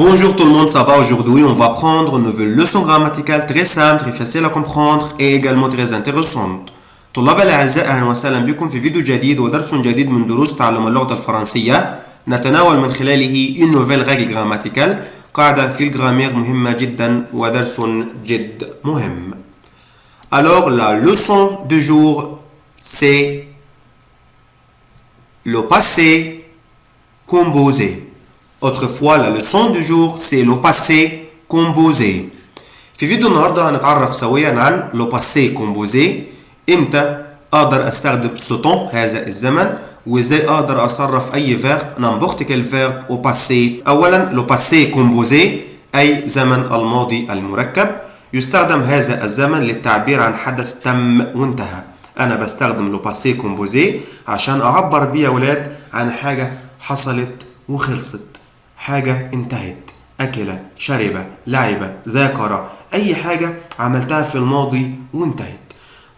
Bonjour tout le monde, ça va? Aujourd'hui on va prendre une nouvelle leçon grammaticale très simple, très facile à comprendre et également très intéressante. طلاب الأعزاء أهلا وسهلا بكم في فيديو جديد ودرس جديد من دروس تعلم اللغة الفرنسية نتناول من خلاله une nouvelle règle grammaticale قاعدة في الجرامير مهمة جدا ودرس جد مهم. Alors la leçon du jour c'est le passé composé. Autrefois, la leçon du jour, c'est le passé composé. في فيديو النهارده هنتعرف سويا عن le passé composé. امتى اقدر استخدم ce temps هذا الزمن وازاي اقدر اصرف اي verb n'importe quel verbe au passé. اولا le passé composé اي زمن الماضي المركب. يستخدم هذا الزمن للتعبير عن حدث تم وانتهى. انا بستخدم le passé composé عشان اعبر بيه يا ولاد عن حاجه حصلت وخلصت، حاجة انتهت، أكل، شرب، لعب، ذاكر، أي حاجة عملتها في الماضي وانتهت.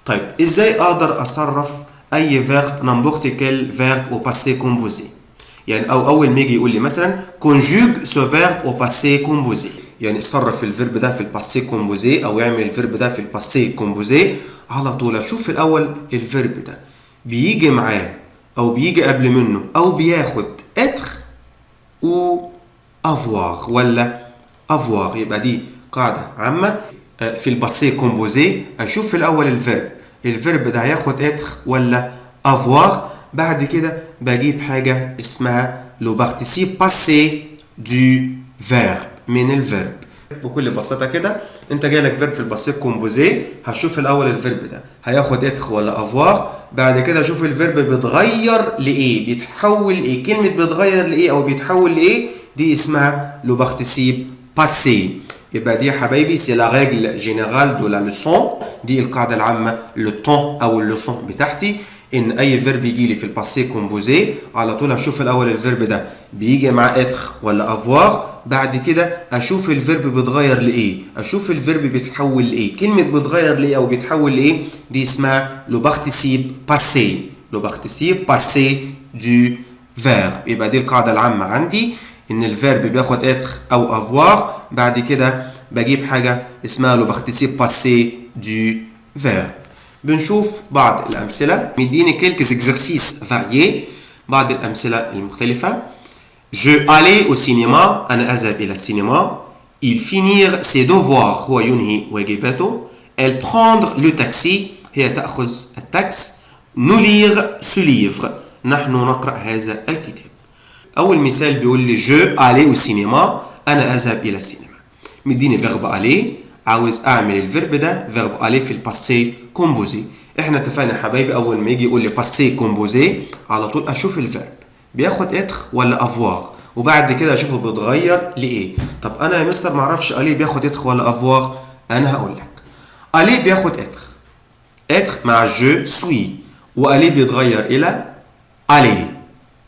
طيب إزاي أقدر أصرف أي verbe n'importe quel verbe au passé composé؟ يعني أول ما يجي يقول لي مثلا conjugue ce verbe au passé composé، يعني صرف الفيرب ده في الباسي كومبوزي أو يعمل الفيرب ده في الباسي كومبوزي. على طول أشوف الأول الفيرب ده بيجي معاه أو بيجي قبل منه أو بياخد être ou avoir ولا avoir. يبقى دي قاعدة عامة في الباسي كومبوزي. أشوف في الأول الفيرب ده هياخد être ولا avoir. بعد كده بجيب حاجة اسمها لو بارتيسيب باسي دو verbe من الفيرب. بكل بساطة كده انت جالك فيرب في الباسي كومبوزي، هشوف الأول الفيرب ده هياخد être ولا avoir. بعد كده اشوف الفيرب بيتغير لايه، بيتحول لايه. كلمه بيتغير لايه او بيتحول لايه دي اسمها لو بارتيسيب باسي. يبقى دي يا حبايبي سي لا ريغل جينيرال دو لا لوسون، دي القاعده العامه لو طون او اللوسون بتاعتي. ان اي فيرب يجي لي في الباسي كومبوزي على طول هشوف الاول الفيرب ده بيجي مع être ولا avoir. بعد كده اشوف الفيرب بيتغير لايه، اشوف الفيرب بيتحول لايه. كلمه بيتغير لايه او بيتحول لايه دي اسمها لو بارتيسيب باسي، لو بارتيسيب باسي دو verbe. يبقى دي القاعده العامه عندي ان الفيرب بياخد être او avoir. بعد كده بجيب حاجه اسمها لو بارتيسيب باسي دو verbe. بنشوف بعض الامثله، مديني كيلكس اكزرسيس فاريي، بعض الامثله المختلفه. Je allais au cinéma، أنا أذهب إلى السينما. Il finir ses devoirs، هو ينهي واجباته. Elle prendre le taxi، هي تأخذ التاكس. Nous lire ce livre، نحن نقرأ هذا الكتاب. أول مثال بيقول لي je allais au cinéma، أنا أذهب إلى السينما. مديني verbe aller، عاوز أعمل الفيرب ده verbe aller في الباسي كومبوزي. إحنا اتفقنا يا حبايبي أول ما يجي يقول لي باسي كومبوزي على طول أشوف الفيرب بياخد être ولا avoir وبعد كده اشوفه بيتغير لايه. طب انا يا مستر ما اعرفش الي بياخد être ولا avoir. انا هقول لك الي بياخد être مع je suis، والي بيتغير الى aller.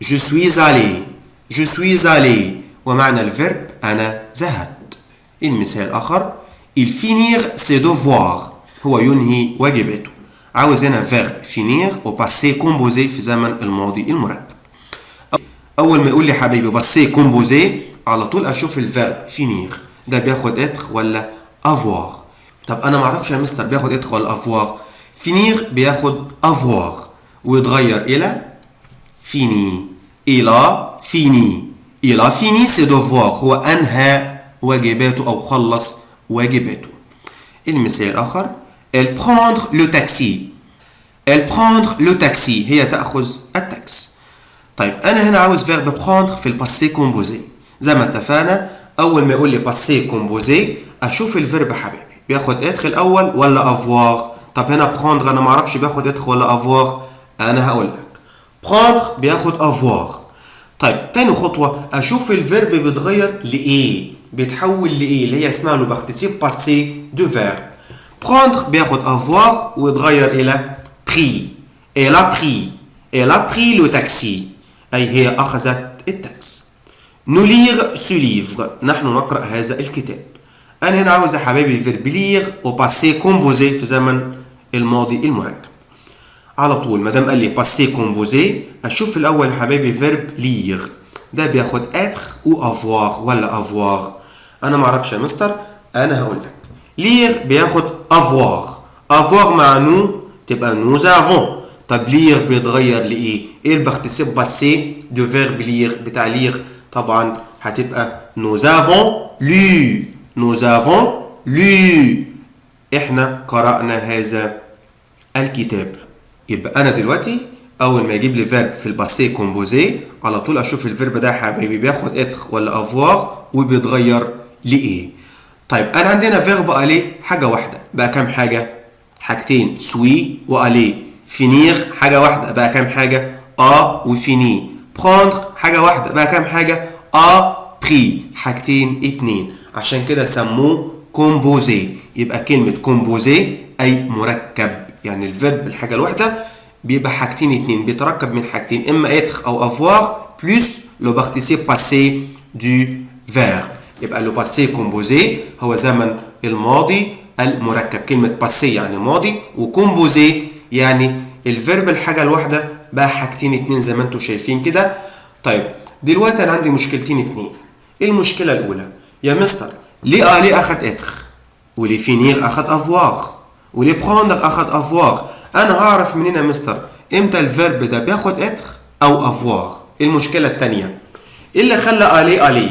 je suis allé، je suis allé، ومعنى الفيرب انا ذهبت. المثال اخر il finir ses devoirs، هو ينهي واجباته. عاوز هنا verbe finir au passé composé في زمن الماضي المركب. اول ما يقول لي حبيبي باسي كومبوزي على طول اشوف الفيرب فينير ده بياخد être ولا avoir. طب انا ما اعرفش يا مستر بياخد être ولا avoir. فينير بياخد avoir ويتغير الى فيني. il a fini، il a fini ses devoirs، هو انهى واجباته او خلص واجباته. المثال الاخر elle prendre le taxi، elle prendre le taxi، هي تاخذ التاكس. طيب انا هنا عاوز فيرب prendre في الباسي كومبوزي. زي ما اتفقنا اول ما يقول لي باسي كومبوزي اشوف الفيرب حبيبي بياخد être الاول ولا avoir. طب هنا prendre انا ما اعرفش بياخد être ولا avoir. انا هقول لك prendre بياخد avoir. طيب تاني خطوه اشوف الفيرب بيتغير لايه، بيتحول لايه اللي هي اسمها لو بارتيسيب باسي دو verbe. prendre بياخد avoir ويتغير الى pris. elle a pris، elle a pris le taxi، أي هي أخذت التاكس. nous lire ce livre، نحن نقرأ هذا الكتاب. أنا هنا عاوز يا حبايبي فيرب لير أو باسي كومبوزي في زمن الماضي المركب. على طول ما دام قال لي باسي كومبوزي أشوف الأول يا حبايبي فيرب لير. ده بياخد être ou avoir ولا avoir؟ انا معرفش يا مستر، انا هقول لك. lire بياخد avoir. avoir مع نو تبقى nous avons. طب lire بيتغير لايه؟ ايه البارتيسيب باسي دو فيرب lire بتاع lire؟ طبعا هتبقى nous avons lu. nous avons lu. احنا قرأنا هذا الكتاب. يبقى انا دلوقتي اول ما يجيب لي فيرب في الباسي كومبوزي على طول اشوف الفيرب ده يا حبايبي بياخد اتر ولا افوار وبيتغير لايه. طيب انا عندنا فيرب الي حاجه واحده بقى كام حاجه؟ حاجتين، سوي والي. فينير حاجه واحده بقى كام حاجه؟ وفيني. بروندر حاجه واحده بقى كام حاجه؟ بري. حاجتين اتنين، عشان كده سموه كومبوزي. يبقى كلمه كومبوزي اي مركب، يعني الفيرب الحاجه الواحده بيبقى حاجتين اتنين، بيتركب من حاجتين، اما اتر او افوار بلس لو بارتيسيب باسي دو فيرب. يبقى لو باسي كومبوزي هو زمن الماضي المركب. كلمه باسي يعني ماضي، وكومبوزي يعني الفيرب الحاجه الواحده بقى حاجتين اتنين زي ما انتم شايفين كده. طيب دلوقتي انا عندي مشكلتين اتنين. ايه المشكله الاولى؟ يا مستر ليه الي اخد اتر وليه فينير اخد افوار وليه بروندر اخد افوار؟ انا هعرف منين يا مستر امتى الفيرب ده بياخد اتر او افوار؟ المشكله الثانيه، ايه اللي خلى الي الي؟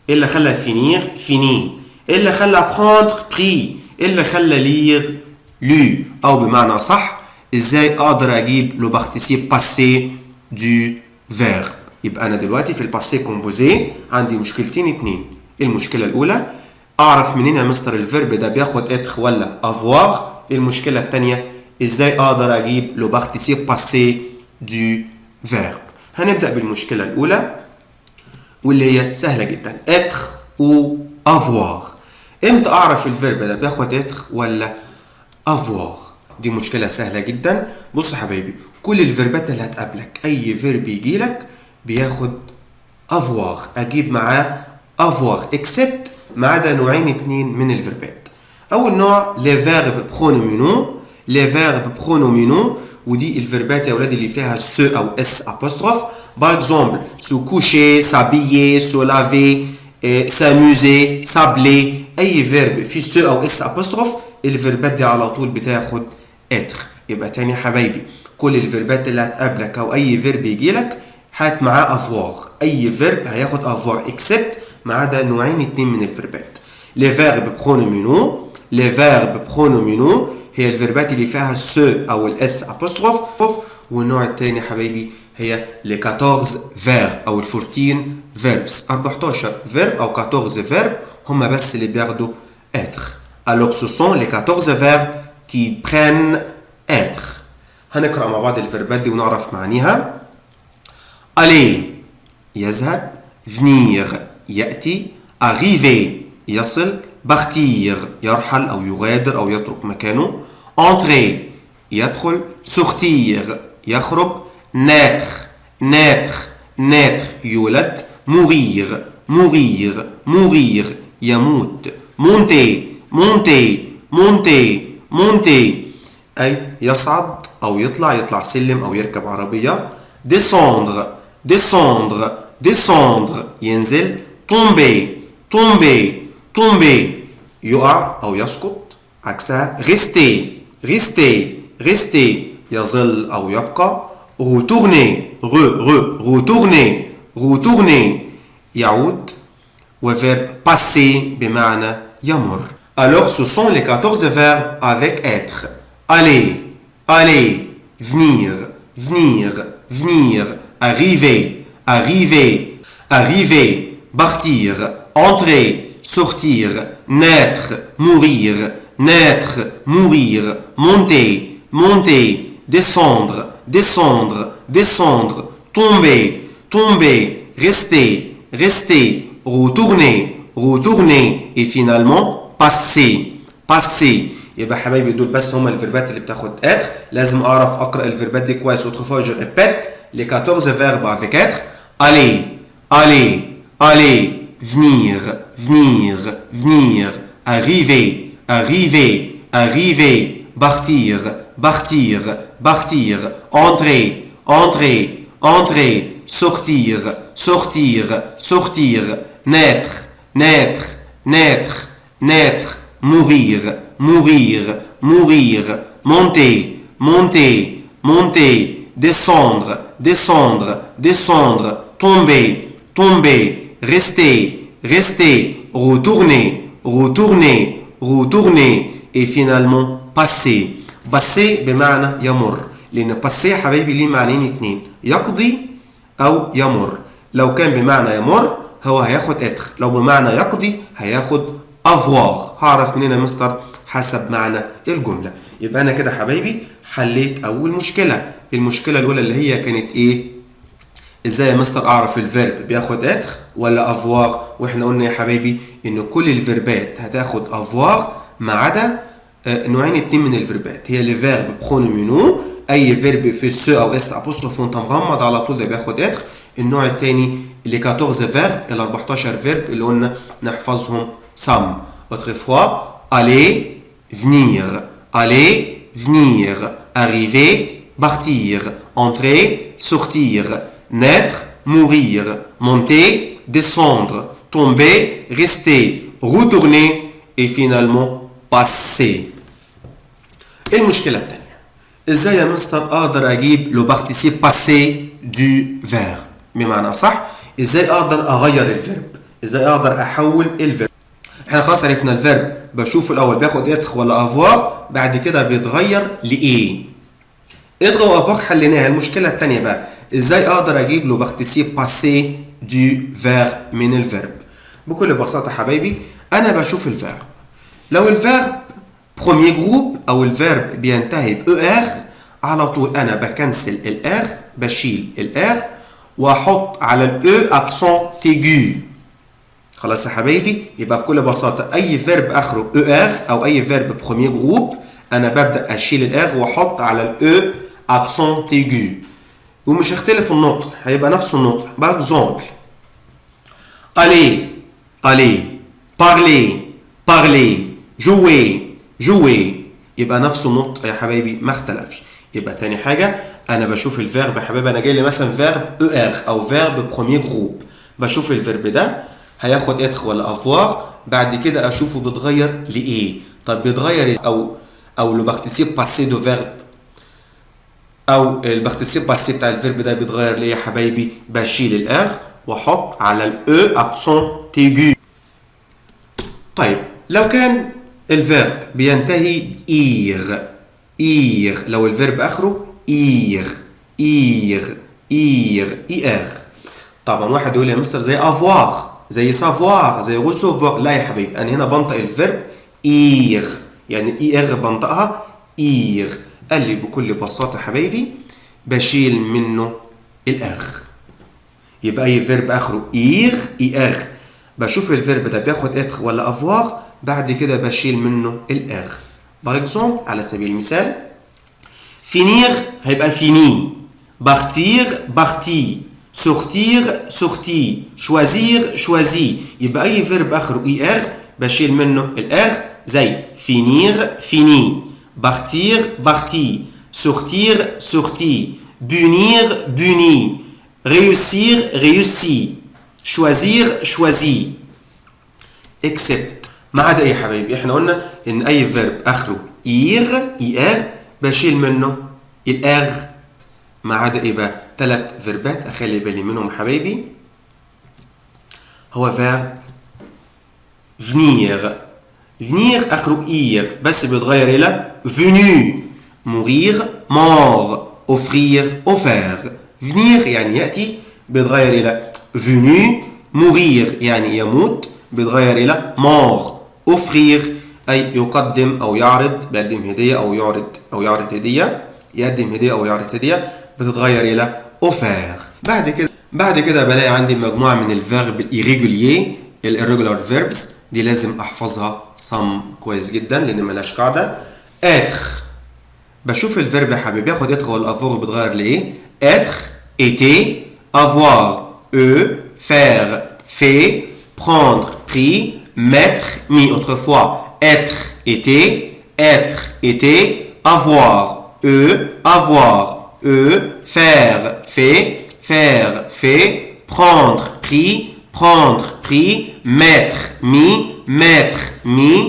ايه اللي خلى فينير فيني؟ ايه اللي خلى بروندر بري؟ ايه اللي خلى لير لو؟ او بمعنى صح ازاي اقدر اجيب لو بارتيسيب باسي دو فيرب؟ يبقى انا دلوقتي في الباسي كومبوزي عندي مشكلتين اتنين. المشكله الاولى اعرف منين يا مستر الفيرب ده بياخد اتر ولا افوار؟ المشكله الثانيه ازاي اقدر اجيب لو بارتيسيب باسي دو فيرب؟ هنبدا بالمشكله الاولى واللي هي سهله جدا، اتر او افوار. امتى اعرف الفيرب ده بياخد اتر ولا افوار؟ دي مشكله سهله جدا. بص يا حبايبي، كل الفيربات اللي هتقابلك اي فيرب يجي لك بياخد افوار، اجيب معاه افوار اكسبت ما عدا نوعين اتنين من الفيربات. اول نوع لي فيرب برونومينو. لي فيرب برونومينو ودي الفيربات يا اولاد اللي فيها سو او اس ابوستروف. باغ اكزومبل سو كوشي، سابيي، سو لافي، ساموزي، سابلي. اي فيرب فيه سو او اس ابوستروف الفيربات دي على طول بتاخد اتر. يبقى تاني يا حبايبي، كل الفيربات اللي هتقابلك او اي فيرب يجي لك هات معاه افوار. اي فيرب هياخد افوار اكسبت ما عدا نوعين اتنين من الفيربات. لي فيرب برونومينو. لي فيرب برونومينو هي الفيربات اللي فيها سو او الاس ابوستروف. والنوع الثاني حبايبي هي لي 14 فيرب او ال 14 فيربس. 14 فيرب او 14 فيرب هم بس اللي بياخدوا اتر. alors ce sont les 14 verbes qui prennent être. هنقرأ مع بعض الفيربات دي ونعرف معانيها. aller يذهب، venir يأتي، arriver يصل، partir يرحل أو يغادر أو يترك مكانه، entrer يدخل، sortir يخرج، naître يولد، mourir يموت، monter أي يصعد أو يطلع سلم أو يركب عربية، descendre ينزل، tomber يقع أو يسقط عكسها، rester يظل أو يبقى، retourner يعود، وverbe passer بمعنى يمر. Alors ce sont les 14 verbes avec être. aller, venir, arriver, partir, entrer, sortir, naître, mourir, monter, descendre, tomber, rester, retourner et finalement passer. يبقى حبايبي دول بس هما الفيربات اللي بتاخد être. لازم اعرف اقرا الفيربات دي كويس. autrefois je répète les 14 verbes avec être. aller, venir, arriver, partir, entrer, sortir, sortir, sortir, naître, naître, naître, naître, mourir, mourir, mourir, monter, monter, monter, descendre, descendre, descendre, tomber, tomber, rester, rester, retourner, retourner, retourner et finalement passer. passer بمعنى يمر، لأن passer يا حبايبي ليه معنيين اتنين، يقضي أو يمر. لو كان بمعنى يمر هو هياخد être، لو بمعنى يقضي هياخد avoir. هعرف منين يا مستر؟ حسب معنى الجملة. يبقى أنا كده حبايبي حليت أول مشكلة. المشكلة الأولى اللي هي كانت إيه؟ إزاي يا مستر أعرف الفيرب بياخد être ولا avoir؟ وإحنا قلنا يا حبايبي إن كل الفيربات هتاخد avoir ما عدا نوعين اتنين من الفيربات، هي لي فيرب برونومينو، أي فيرب في سو أو اس أبوستروف وأنت مغمض على طول ده بياخد être. النوع الثاني les 14 فيرب، ال 14 فيرب اللي قلنا نحفظهم صم. autrefois aller, venir, aller, venir, arriver, partir, entrer, sortir, naître, mourir, monter, descendre, tomber, rester, retourner et finalement passer. المشكلة الثانية، ازاي يا مستر اقدر اجيب لو بارتيسيب باسي دو فيرب؟ بمعنى صح، ازاي اقدر اغير الفيرب؟ ازاي اقدر احول الفيرب؟ احنا خلاص عرفنا الفيرب بشوف الاول بياخد اتخ ولا افوار، بعد كده بيتغير لايه؟ اتغ وافوار حليناها. المشكله الثانيه بقى ازاي اقدر اجيب لو بارتيسيب باسي دو فيرب من الفيرب؟ بكل بساطه حبايبي انا بشوف الفيرب، لو الفيرب بروميي جروب او الفيرب بينتهي ب ار على طول انا بكنسل الار، بشيل الار واحط على الاو اكسون تيجو. خلاص يا حبايبي، يبقى بكل بساطه اي فيرب اخره او ار او اي فيرب بروميي جروب انا ببدا اشيل الار واحط على الاو اكسون تيجو، ومش هيختلف النطق، هيبقى نفس النطق. باغ اكزومبل aller, aller, parler, parler, jouer, jouer، يبقى نفس النطق يا حبايبي ما اختلفش. يبقى تاني حاجه انا بشوف الفيرب يا حبايبي، انا جاي لي مثلا فيرب او ار او فيرب بروميي جروب، بشوف الفيرب ده هياخد اتخ ولا افوار، بعد كده اشوفه بيتغير لايه. طب بيتغير او لو بارتيسيب باسي دو فيرب او البارتيسيب باسي بتاع الفيرب ده بيتغير ليه يا حبايبي؟ بشيل الار واحط على الاو اكسون تيجو. طيب لو كان الفيرب بينتهي اير، اير، لو الفيرب اخره اير، اير، اير، اير، طبعا واحد يقول لي يا مستر زي افوار، زي سافوار، زي ريسوفوار. لا يا حبيبي، انا هنا بنطق الفيرب اير، يعني اير بنطقها اير. قال لي بكل بساطه حبايبي بشيل منه الار. يبقى اي فيرب اخره اير، اير، بشوف الفيرب ده بياخد اتر ولا افوار، بعد كده بشيل منه الار. باغ اكزومبل على سبيل المثال finir هيبقى fini، partir parti، sortir sorti، choisir choisi. يبقى اي فيرب اخره اي ار بشيل منه الار، زي finir fini، partir parti، sortir sorti، punir puni، réussir réussi، choisir choisi، except. ما عدا ايه يا حبايبي؟ احنا قلنا ان اي فيرب اخره اير، اي ار، بشيل منه الار. ما عدا ايه بقى؟ 3 فيربات اخلي بالي منهم حبايبي. هو فيرب venir، venir اخره اير بس بيتغير الى venu، mourir mort، offrir offert. venir يعني ياتي بيتغير الى venu، mourir يعني يموت بيتغير الى mort، offrir اي يقدم او يعرض، بيقدم هديه او يعرض هديه، يقدم هديه او يعرض هديه، بتتغير الى offert. بعد كده بلاقي عندي مجموعه من الفيرب الايريجولير، الirregular verbs دي لازم احفظها صم كويس جدا لان ملهاش قاعده. être، بشوف الفيرب يا حبيبي ياخد اتر ولا افوار بيتغير لايه؟ être، était، avoir، eux، faire، fait، prendre، pris، mettre، mis. Autrefois être était, avoir, eux, faire, fait, faire, fait, prendre, pris, prendre, pris, mettre, mis, mettre, mis.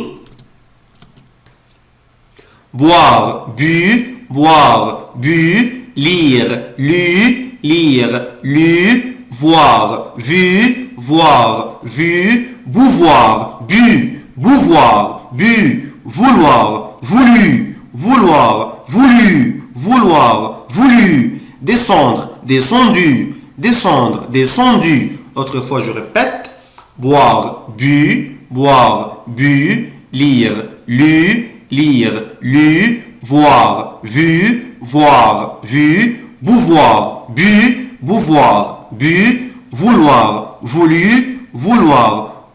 Boire, bu, boire, bu, lire, lu, lire, lu, voir, vu, voir, vu, bouvoir, bu, bouvoir, bu, vouloir, voulu, vouloir, voulu, vouloir, voulu, descendre, descendu, descendre, descendu. Autrefois, je répète, boire, bu, lire, lu, lire, lu, voir, vu, vu, bouvoir, bu, vouloir, voulu,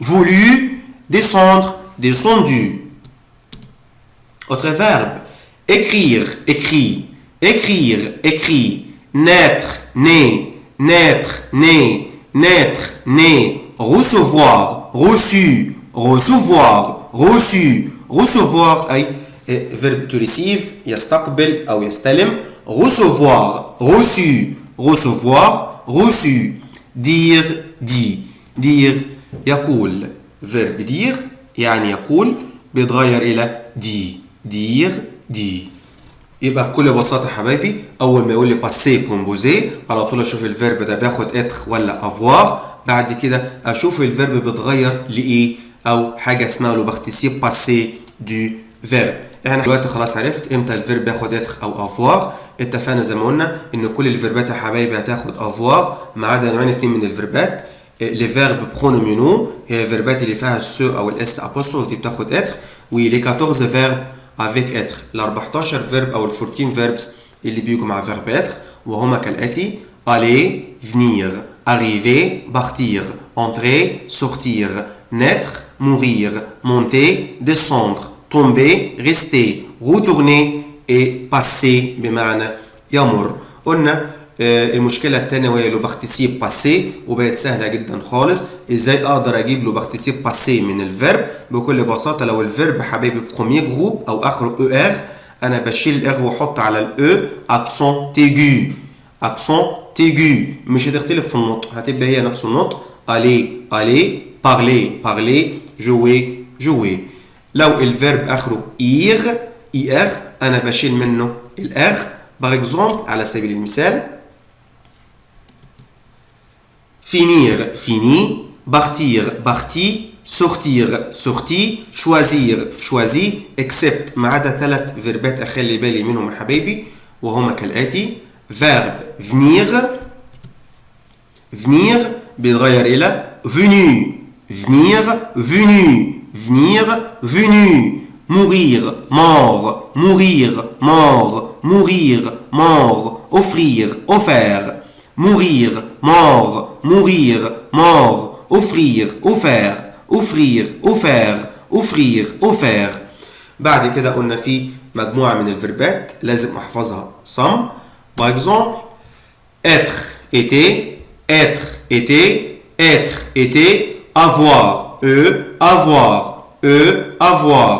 voulu, descendre, descendu. Autre verbe, écrire, écrit, écrire, écrit, naître, né, naître, né, naître, né, recevoir, reçu, recevoir, reçu, recevoir أي verbe to receive يستقبل أو يستلم recevoir, reçu, recevoir, reçu, dire, dit, dire يقول verbe dire يعني يقول بيتغير إلى dire, dit. يبقى بكل بساطة حبايبي أول ما يقول لي passé composé على طول أشوف الفيرب ده بياخد être ولا avoir. بعد كده أشوف الفيرب بيتغير لإيه أو حاجة اسمها لو participe passé du verbe. احنا دلوقتي خلاص عرفت امتى الفيرب ياخد être او avoir. اتفقنا زي ما قلنا ان كل الفيربات يا حبايبي هتاخد avoir ما عدا نوعين اتنين من الفيربات. لي فيرب برونومينو هي الفيربات اللي فيها السو او الاس ابوستروف دي بتاخد être. ولي 14 فيرب avec être ال 14 فيرب او ال 14 فيربس اللي بيجوا مع فيرب être وهما كالاتي aller, venir, arriver, partir, entrer, sortir, naître, mourir, monter, descendre, tomber, rester, retourner et passer بمعنى يمر. قلنا المشكلة الثانية وهي لو بارتيسيب باسي وبقت سهلة جدا خالص. ازاي اقدر اجيب لو بارتيسيب باسي من الفيرب؟ بكل بساطة لو الفيرب حبايبي بروميير جروب او اخره او ار انا بشيل الار واحط على الاو اكسون تيجو. اكسون تيجو مش هتختلف في النطق هتبقى هي نفس النطق. aller, aller, parler, parler, jouer, jouer. لو الفيرب اخره ir ir انا بشيل منه الار. باغ اكزومبل على سبيل المثال finir, fini, partir, parti, sortir, sorti, choisir, choisi, except ما عدا 3 فيربات اخلي بالي منهم يا حبايبي وهما كالاتي. verb venir, venir بيتغير الى venu, venir, venu, venir, venu, mourir, mort, mourir, mort, mourir, mort, offrir, offert, mourir, mort, mourir, mort, offrir, offert, offrir, offert, offrir, offert. بعد كده قلنا في مجموعة من الفيربات لازم احفظها some. Par exemple être, était, être, était, être, était, avoir, avoir, avoir,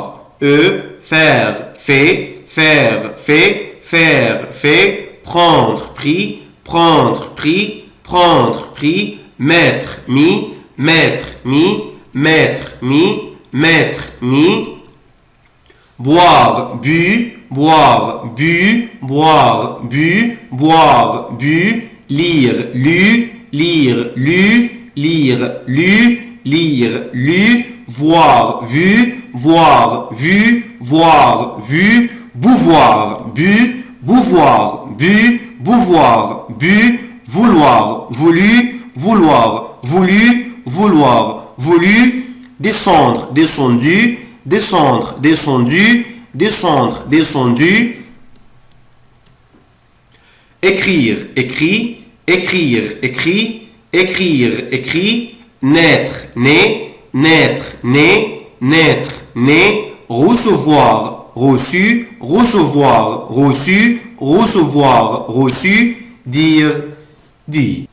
faire, fait, faire, fait, faire, fait, prendre, pris, prendre, pris, prendre, pris, mettre, mis, mettre, mis, mettre, mis, mettre, mis, boire, bu, boire, bu, boire, bu, boire, bu, lire, lu, lire, lu, lire, lu, lire, lu, voir, vu, voir, vu, voir, vu, bouvoir, bu, bouvoir, bu, bouvoir, bu, vouloir, voulu, vouloir, voulu, vouloir, voulu, descendre, descendu, descendre, descendu, descendre, descendu, écrire, écrit, écrire, écrit, écrire, écrit, naître, né, naître, né, naître, né, recevoir, reçu, recevoir, reçu, recevoir, reçu, dire, dit.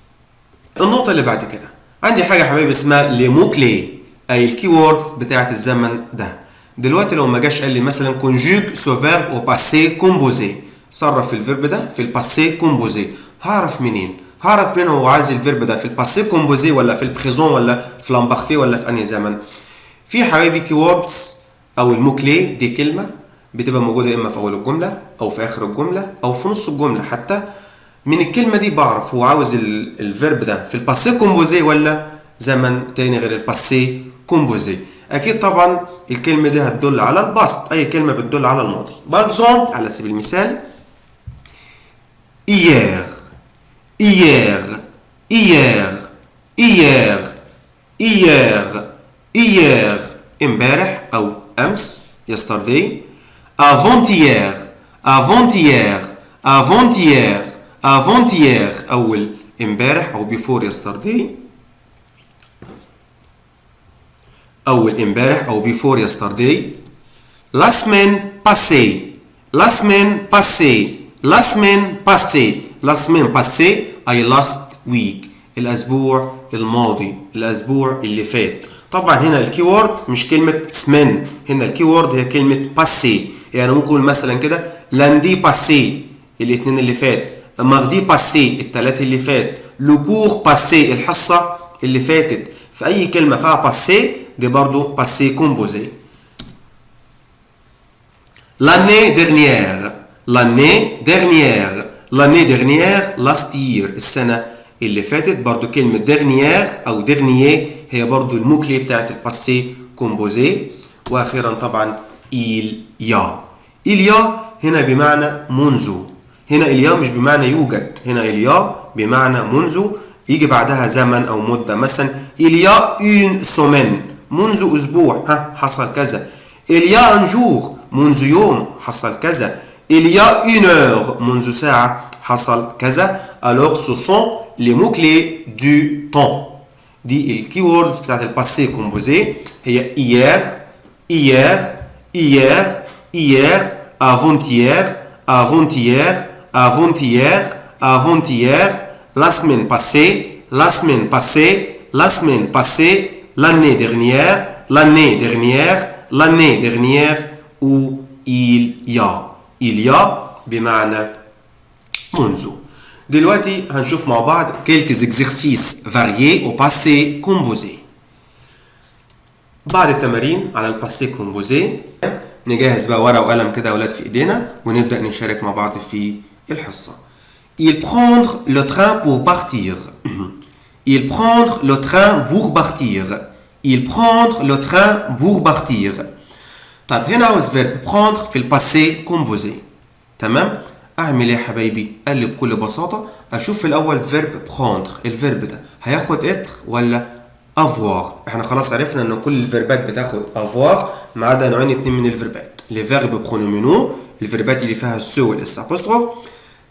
النقطة اللي بعد كده عندي حاجة يا حبايبي اسمها لي مو كلي أي الكي ووردز بتاعة الزمن ده. دلوقتي لو ما جاش قال لي مثلا conjugue ce verbe au passé composé صرف الفيرب ده في الباسي كومبوزي هعرف منين؟ هعرف منه هو عايز الفيرب ده في الباسي كومبوزي ولا في البريزون ولا في لامبارفي ولا في انهي زمن. في حبايبي كيوردز او الموكلي، دي كلمه بتبقى موجوده اما في اول الجمله او في اخر الجمله او في نص الجمله حتى. من الكلمه دي بعرف هو عاوز الفيرب ده في الباسي كومبوزي ولا زمن تاني غير الباسي كومبوزي. اكيد طبعا الكلمه دي هتدل على الباست، اي كلمه بتدل على الماضي. باكزومبل على سبيل المثال hier hier hier hier hier hier امبارح او امس yesterday. avant-hier avant-hier avant-hier avant-hier اول امبارح او before yesterday، اول امبارح او before yesterday. la semaine passée la semaine passée la semaine passée la semaine passée اي last week الاسبوع الماضي، الاسبوع اللي فات. طبعا هنا الكيورد مش كلمه سمن، هنا الكيورد هي كلمه باسي. يعني ممكن نقول مثلا كده لاندي باسي الاثنين اللي فات، ماردي باسي الثلاث اللي فات، لو كور باسي الحصه اللي فاتت. في اي كلمه فيها باسي دي برضو باسي كومبوزي. l'année dernière l'année dernière l'année dernière last year السنه اللي فاتت. برضو كلمه dernière او dernier هي برضو الموكلي بتاعت الباسي كومبوزي. واخيرا طبعا il y a il y a هنا بمعنى منذ، هنا il y a مش بمعنى يوجد، هنا il y a بمعنى منذ يجي بعدها زمن او مده. مثلا il y a une semaine منذ اسبوع حصل كذا. il y a un jour منذ يوم حصل كذا. il y a une heure منذ ساعه حصل كذا. alors ce sont les mots-clés du temps. دي الكيوردز بتاعت الباسي كومبوزي هي hier hier hier hier avant-hier avant-hier avant-hier avant-hier la semaine passée la semaine passée la semaine passée l'année dernière l'année dernière l'année dernière ou il y a بمعنى منذ. دلوقتي هنشوف مع بعض quelques exercices variés au passé composé. بعد التمارين على الباسي كومبوزي نجهز بقى ورقة وقلم كده يا ولاد في ايدينا ونبدأ نشارك مع بعض في الحصة. il prendre le train pour partir il prendre le train pour partir il prendre le train pour partir. طيب هنا عاوز verb prendre في الباسي كومبوزي. تمام؟ اعمل ايه يا حبايبي؟ قال لي بكل بساطه اشوف في الاول فيرب prendre الفيرب ده هياخد اتر ولا افوار. احنا خلاص عرفنا ان كل الفيربات بتاخد افوار ما عدا نوعين اتنين من الفيربات، لي فيرب برونومينو الفيربات اللي فيها السو والاس ابوستروف.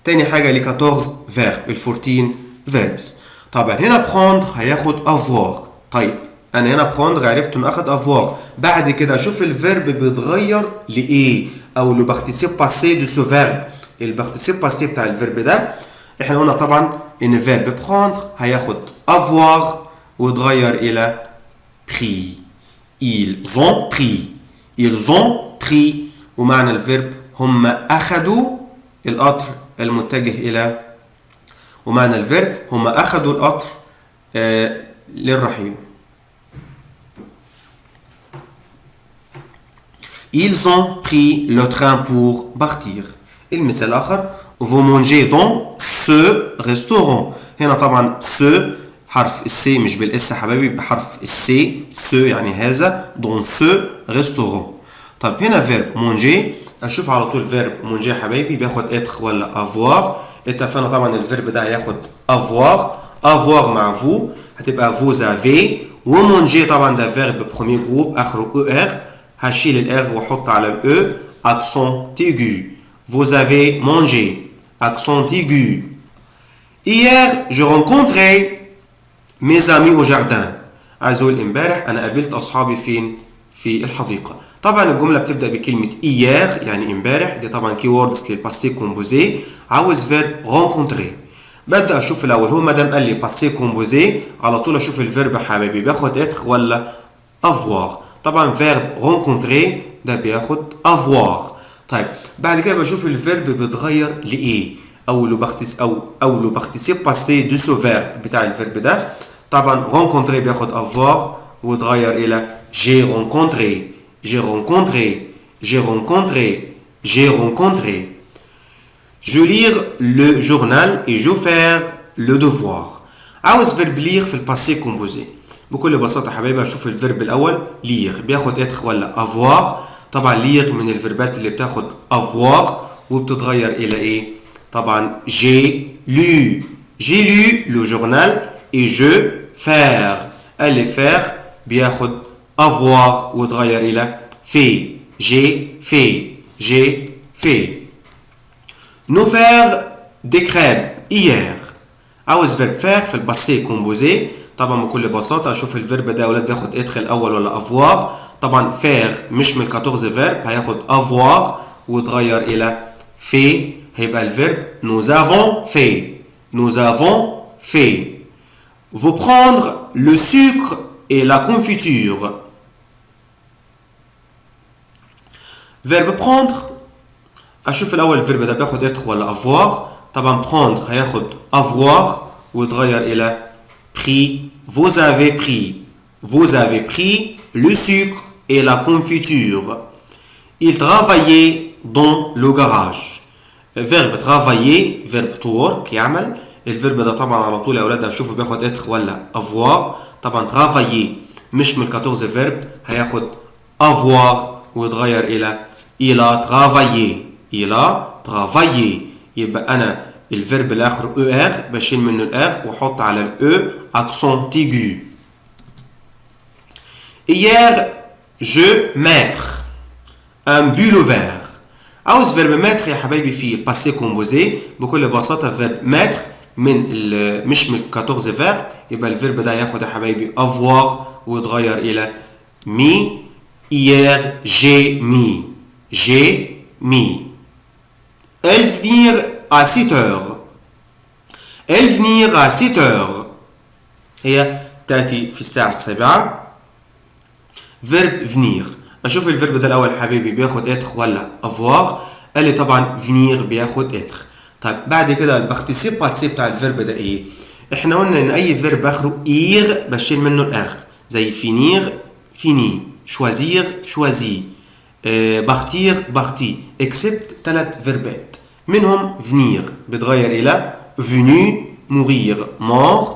تاني حاجه لي 14 فيرب ال 14 فيربس. طبعا هنا prendre هياخد افوار. طيب انا هنا prendre عرفت انه اخد افوار. بعد كده اشوف الفيرب بيتغير لايه او لو بارتيسيب باسي دو سو فيرب. البارتيسيب باسي بتاع الفيرب ده احنا قلنا طبعا ان فيرب prendre هياخد avoir ويتغير الى pris. ils ont pris ils ont pris ومعنى الفيرب هم اخذوا القطر المتجه الى، ومعنى الفيرب هم اخذوا القطر للرحيل. ils ont pris le train pour partir. المثال الآخر vous mangez dans ce restaurant. هنا طبعا ce حرف السي مش بالاس حبايبي بحرف السي ce يعني هذا dans ce restaurant. طب هنا فيرب manger اشوف على طول فيرب manger حبايبي بياخد être ولا avoir. اتفقنا طبعا الفيرب ده هياخد avoir avoir مع vous هتبقى vous avez. وmanger طبعا ده فيرب بروميير جروب اخره er هشيل الار واحط على الاو accent aigu. vous avez mangé accent aigu. hier je rencontrais mes amis au jardin. عايز اقول امبارح انا قابلت اصحابي فين؟ في الحديقه. طبعا الجمله بتبدا بكلمه hier يعني امبارح، دي طبعا كي ووردز للباسي كومبوزي. عاوز فيرب rencontrer. ببدا اشوف الاول هو ما دام قال لي باسي كومبوزي على طول اشوف الفيرب حبايبي بياخد être ولا avoir. طبعا فيرب rencontrer ده بياخد avoir. طيب بعد كده بشوف الفيرب بيتغير لايه. او لو بارتيسيب باسي دو سو فيرب بتاع الفيرب ده. طبعا rencontrer بياخد avoir ويتغير الى j'ai rencontré j'ai rencontré j'ai rencontré j'ai rencontré. Je lire le journal et je faire le devoir. عاوز فيرب لير في الباسي كومبوزي. بكل بساطة حبايبي هشوف الفيرب الأول لير بياخد اتخ ولا افوار. طبعا لير من الفيربات اللي بتاخد افوار وبتتغير إلى إيه؟ طبعا j'ai lu le journal et je faire. اللي faire بياخد avoir وتغير إلى fait. j'ai fait. Nous faire des crêpes hier. عاوز فيرب faire في الباسي كومبوزي. طبعا بكل بساطة اشوف الفيرب ده يا ولاد بياخد ادخل الاول ولا افوار. طبعا faire مش من 14 فيرب هياخد افوار وتغير الى في. هيبقى الفيرب nous avons fait. Vous prendre le sucre et la confiture. Verbe prendre اشوف الاول الفيرب ده بياخد ادخل ولا افوار. طبعا prendre هياخد avoir ويتغير الى pris. Vous avez pris le sucre et la confiture. Il travaillait dans le garage. Verbe travailler verbe to work يعمل. الفيرب ده طبعا على طول يا اولاد هشوفه بياخد اتخ ولا avoir. طبعا travailler مش من 14 فيرب هياخد avoir ويتغير الى il a travaillé. يبقى انا الفيرب اللي اخره er بشيل منه الاخ واحط على الاو accent aigu. Hier je mettre un bulle vert. عاوز فيرب mettre يا حبايبي في الباسي كومبوزي. بكل بساطة فيرب mettre من مش من 14 فيرب يبقى الفيرب ده ياخد يا حبايبي avoir ويتغير الى mis. Hier j'ai mis. Elle venir à 7 heures. هي تأتي في الساعة 7. فيرب venir أشوف الفيرب ده الأول حبيبي بياخد être ولا avoir. قال لي طبعا venir بياخد être. طيب بعد كده البارتيسيب باسي بتاع الفيرب ده إيه؟ إحنا قلنا إن أي فيرب آخره ir بشيل منه الآخ زي finir fini choisir choisi partir parti except 3 فيربات منهم venir بتغير إلى venu mourir mort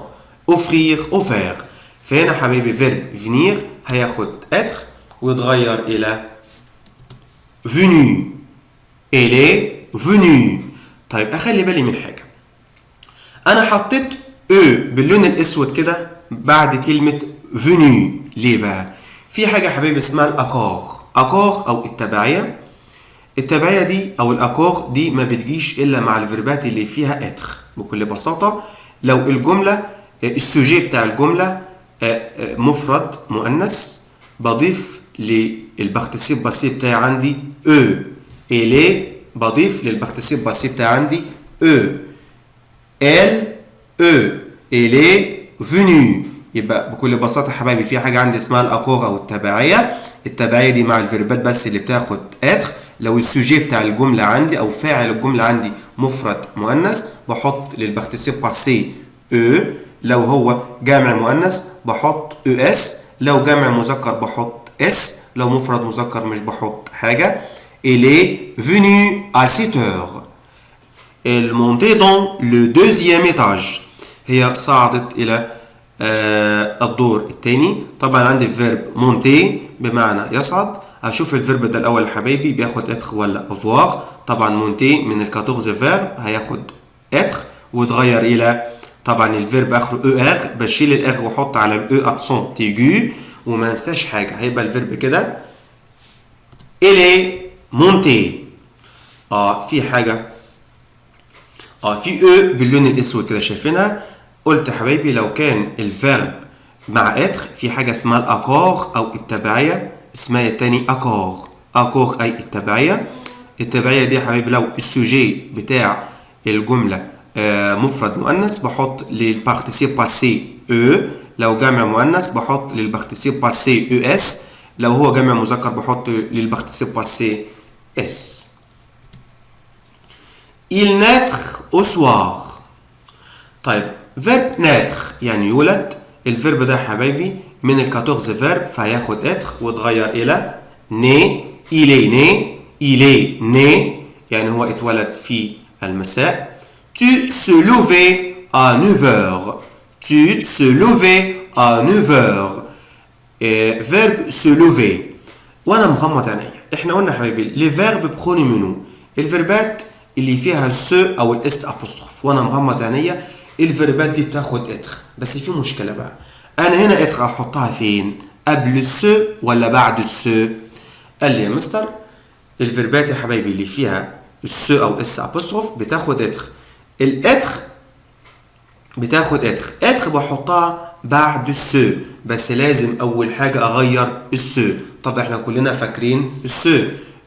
offrir offert. فهنا حبيبي فيرب venir هياخد être ويتغير إلى venu. elle est venue. طيب أخلي بالي من حاجة. أنا حطيت باللون الأسود كده بعد كلمة venu. ليه بقى؟ في حاجة حبيبي اسمها الأكور أو التبعية. التبعية دي أو الأكور دي ما بتجيش إلا مع الفيربات اللي فيها اتر. بكل بساطة لو الجملة السوجي بتاع الجملة مفرد مؤنث بضيف للبارتيسيب باسي بتاعي عندي إلي بضيف للبارتيسيب باسي بتاعي عندي elle إلي فينو. يبقى بكل بساطة حبايبي في حاجة عندي اسمها الأكور أو التبعية. التبعية دي مع الفيربات بس اللي بتاخد اتر. لو السوجي بتاع الجملة عندي أو فاعل الجملة عندي مفرد مؤنث بحط للبارتيسيب باسي لو هو جامع مؤنث بحط اس. لو جامع مذكر بحط اس. لو مفرد مذكر مش بحط حاجة. Il est venu à 7 heures. Elle montait dans le 2e étage. هي صعدت إلى الدور الثاني. طبعا عندي فيرب مونتي بمعنى يصعد. هشوف الفيرب ده الاول حبايبي بياخد اتخ ولا افوار. طبعا مونتي من ال 14 فيرب هياخد اتخ ويتغير الى طبعا الفيرب اخره ار بشيل الار واحط على الاو اكسون تيجو وما انساش حاجه. هيبقى الفيرب كده الي مونتي. في حاجه في باللون الاسود كده شايفينها. قلت يا حبايبي لو كان الفيرب مع اتر في حاجه اسمها الاكور او التبعيه اسمها التاني اكور اي التبعيه. التبعيه دي يا حبايبي لو السوجي بتاع الجمله مفرد مؤنث بحط للبارتيسيب باسي لو جمع مؤنث بحط للبارتيسيب باسي اس. لو هو جمع مذكر بحط للبارتيسيب باسي اس. il naître au soir. طيب verbe naître يعني يولد. الفيرب ده حبايبي من ال 14 فيرب فهياخد être وتغير إلى né. il est né. il est né يعني هو اتولد في المساء. tu se levais à 9 heures. tu se levais à 9 heures. verbe se lever وانا مغمض عينيا. احنا قلنا حبايبي لي فيرب برونيمينو الفيربات اللي فيها سو او الاس ابوستروف وانا مغمض عينيا الفيربات دي بتاخد اتر. بس في مشكله بقى انا هنا اتر احطها فين؟ قبل السو ولا بعد السو؟ قال لي يا مستر الفيربات يا حبايبي اللي فيها السو او اس ابوستروف بتاخد اتر. الاتر بتاخد اتر. اتر بحطها بعد السو بس لازم اول حاجه اغير السو. طب احنا كلنا فاكرين السو.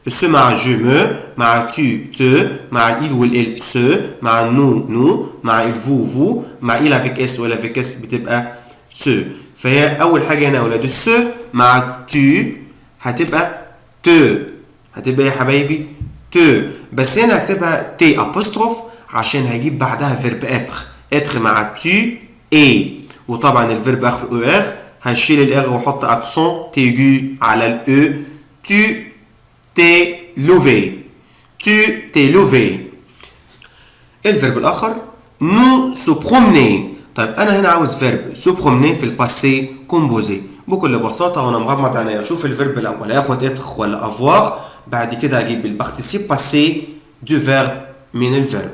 السو مع جو مو مع تو تو مع الإل والإل سو مع نو نو مع الفو فو مع إل افيك اس ولا افيك اس بتبقى سو. فهي اول حاجه هنا يا ولاد السو مع تو هتبقى تو. هتبقى يا حبايبي تو. بس هنا هكتبها تي ابوستروف عشان هجيب بعدها فيرب اتر. اتر مع تو اي وطبعا الفيرب اخر او ار هشيل الاغ واحط اكسون تيجو على الاو. تو تي لوفي. تو تي لوفي. الفيرب الاخر نو سو برومني. طيب انا هنا عاوز فيرب سو برومني في الباسي كومبوزي. بكل بساطه وانا مغمض عينيا اشوف الفيرب الاول هياخد اتر ولا افوار. بعد كده هجيب البارتيسيب باسي دو فيرب من الفيرب.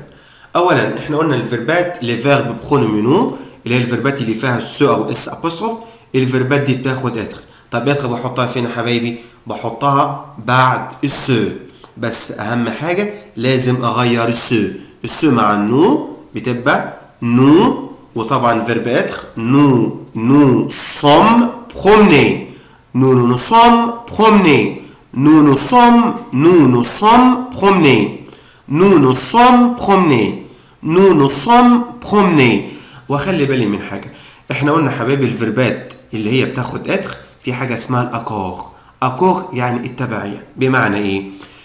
اولا احنا قلنا الفيربات لي فيرب برونومينو اللي هي الفيربات اللي فيها سو او اس ابوستروف الفيربات دي بتاخد اتر. طب اتر بحطها فين يا حبايبي؟ بحطها بعد السو. بس اهم حاجه لازم اغير السو. السو مع النو بتبقى نو وطبعا فيرب اتر نو نو سوم برومني. نو نو سوم برومني. نو نو سوم نو نو سوم برومني. نو نو سوم برومني. نو نو سوم برومني. واخلي بالي من حاجه احنا قلنا حبايبي الفيربات اللي هي بتاخد اتر في حاجه اسمها الاكور. اكور يعني التبعيه. بمعنى ايه؟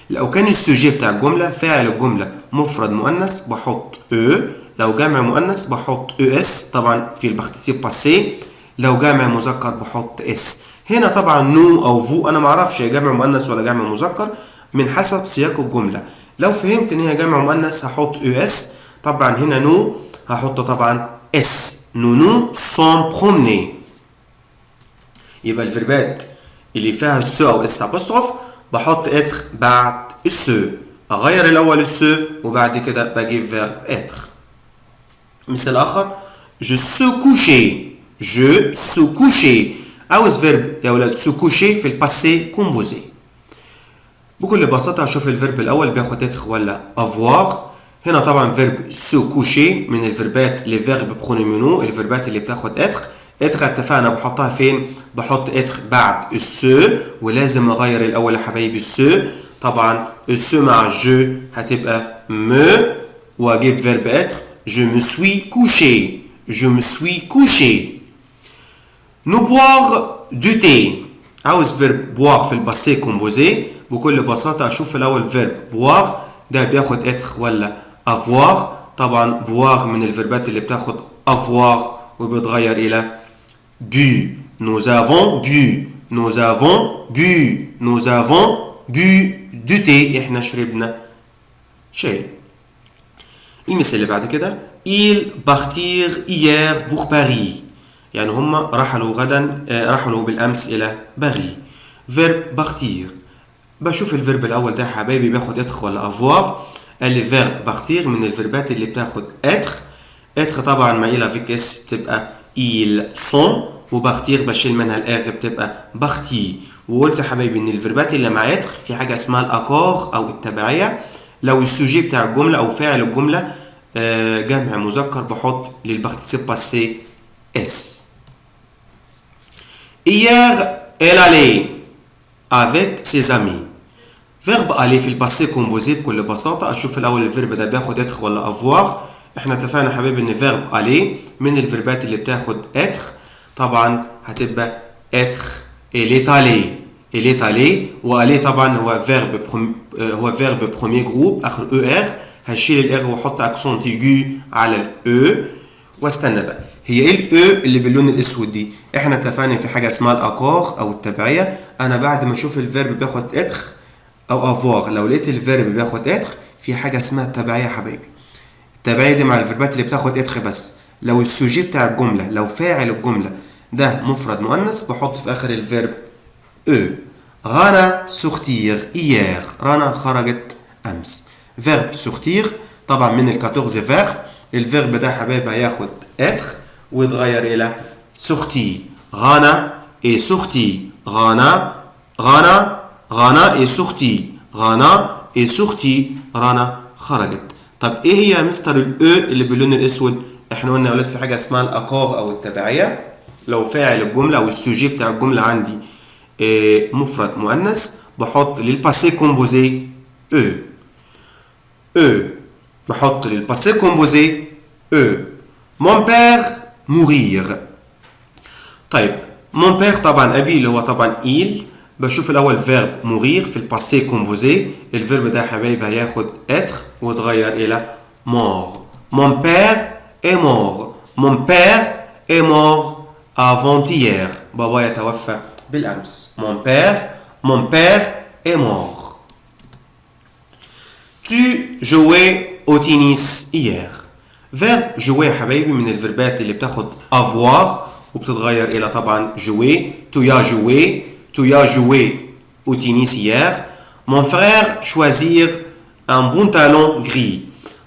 لو كان السوجي بتاع الجمله فاعل الجمله مفرد مؤنث بحط او. لو جمع مؤنث بحط او اس طبعا في البارتيسيب باسي. لو جمع مذكر بحط اس. هنا طبعا نو او فو انا معرفش هي جمع مؤنث ولا جمع مذكر من حسب سياق الجمله. لو فهمت ان هي جمع مؤنث هحط او اس. طبعا هنا نو هحط طبعا اس. نو سون برومني. يبقى الفيربات اللي فيها السو او اس ابوستروف بحط اتر بعد السو. اغير الاول السو وبعد كده بجيب فيرب اتر. مثال اخر جو سو كوشي. جو سو كوشي. عاوز فيرب يا ولاد سو كوشي في الباسي كومبوزي. بكل بساطه هشوف الفيرب الاول بياخد اتر ولا افوار. هنا طبعا فيرب سو كوشي من الفيربات لي فيرب برونيمينو الفيربات اللي بتاخد اتر. اتر اتفقنا بحطها فين؟ بحط اتر بعد السو ولازم اغير الاول يا حبايبي السو. طبعا السو مع جو هتبقى مو واجيب فيرب اتر je me suis couché. je me suis couché. nous boire du thé. عاوز فيرب boire في الباسي كومبوزي. بكل بساطه اشوف الاول فيرب boire ده بياخد اتر ولا avoir. طبعا boire من الفيربات اللي بتاخد avoir وبيتغير الى bu. nous avons bu. nous avons bu. nous avons bu du thé. احنا شربنا شاي. المثال اللي بعد كده ils partirent hier pour Paris. يعني هم رحلوا غدا رحلوا بالامس الى باريس. verbe partir بشوف الفيرب الاول ده حبايبي بياخد اتر ولا افوار. قال لي فيرب بارتير من الفيربات اللي بتاخد اتر. اتر طبعا مع إل افيك اس بتبقى ils sont وبارتير بشيل منها الاغ بتبقى بارتي. وقلت حبايبي ان الفيربات اللي مع اتر في حاجه اسمها الاكور او التبعيه. لو السوجي بتاع الجمله او فاعل الجمله جمع مذكر بحط للبارتيسيب باسي اس. hier elle allait avec ses amis. فيرب aller في الباسي كومبوزي بكل بساطه اشوف الاول الفيرب ده بياخد اتر ولا افوار. احنا اتفقنا حبايبي ان فيرب aller من الفيربات اللي بتاخد اتر. طبعا هتبقى اتر elle est allée. elle est allée. و aller طبعا هو فيرب بروميير جروب اخر او ار هشيل الاغ واحط اكسونت ايجو على الاو واستنى بقى. هي ايه الاو اللي باللون الاسود دي؟ احنا اتفقنا في حاجه اسمها الاكور او التبعيه. انا بعد ما اشوف الفيرب بياخد اتخ او افواغ، لو لقيت الفيرب بياخد اتخ في حاجه اسمها التبعيه يا حبايبي. التبعيه دي مع الفيربات اللي بتاخد اتخ بس. لو السوجي بتاع الجمله، لو فاعل الجمله ده مفرد مؤنث، بحط في اخر الفيرب او. رانا سورتير ايير، رانا خرجت امس. فيرب سورتير طبعا من ال 14 فيرب. الفيرب ده حبايبي هياخد اتخ ويتغير الى سورتي. غانا اي سورتي، غانا غانا غانا اي سورتي، غانا اي سورتي، رانا خرجت. طب ايه هي يا مستر الاو اللي باللون الاسود؟ احنا قلنا يا ولاد في حاجه اسمها الاكور او التبعيه. لو فاعل الجمله او السوجي بتاع الجمله عندي مفرد مؤنث، بحط للباسي كومبوزي او. او بحط للباسي كومبوزي او. مون بير مورير. طيب مون بير طبعا ابي اللي هو طبعا il. بشوف الاول فيرب مورير في الباسي كومبوزي. الفيرب ده يا حبايبي هياخد être ويتغير الى mort. Mon père est mort. Mon père est mort avant-hier. بابا يتوفى بالامس. Mon père est mort. Tu jouais au tennis hier. فيرب jouer يا حبايبي من الفيربات اللي بتاخد avoir وبتتغير الى طبعا jouer. Tu as joué, tu as joué au tennis hier. Mon frère choisir un pantalon gris.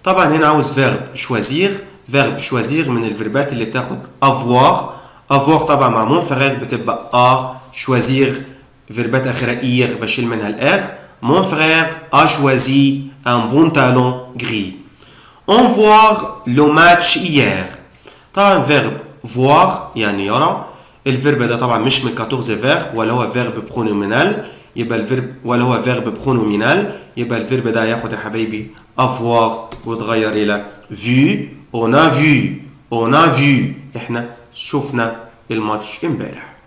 طبعا هنا عاوز فيرب choisir. فيرب choisir من الفيربات اللي بتاخد avoir. avoir طبعا مع mon frère بتبقى a. choisir فيربات اخرها ir بشيل منها الاغ. Mon frère a choisi un pantalon gris. On voir le match hier. طبعا فيرب voir يعني يرى. الفيرب ده طبعا مش من 14 فيرب ولا هو فيرب برونومينال، يبقى الفيرب ولا هو فيرب برونومينال، يبقى الفيرب ده ياخد يا حبايبي avoir ويتغير الى vu. on a vu احنا شفنا الماتش امبارح.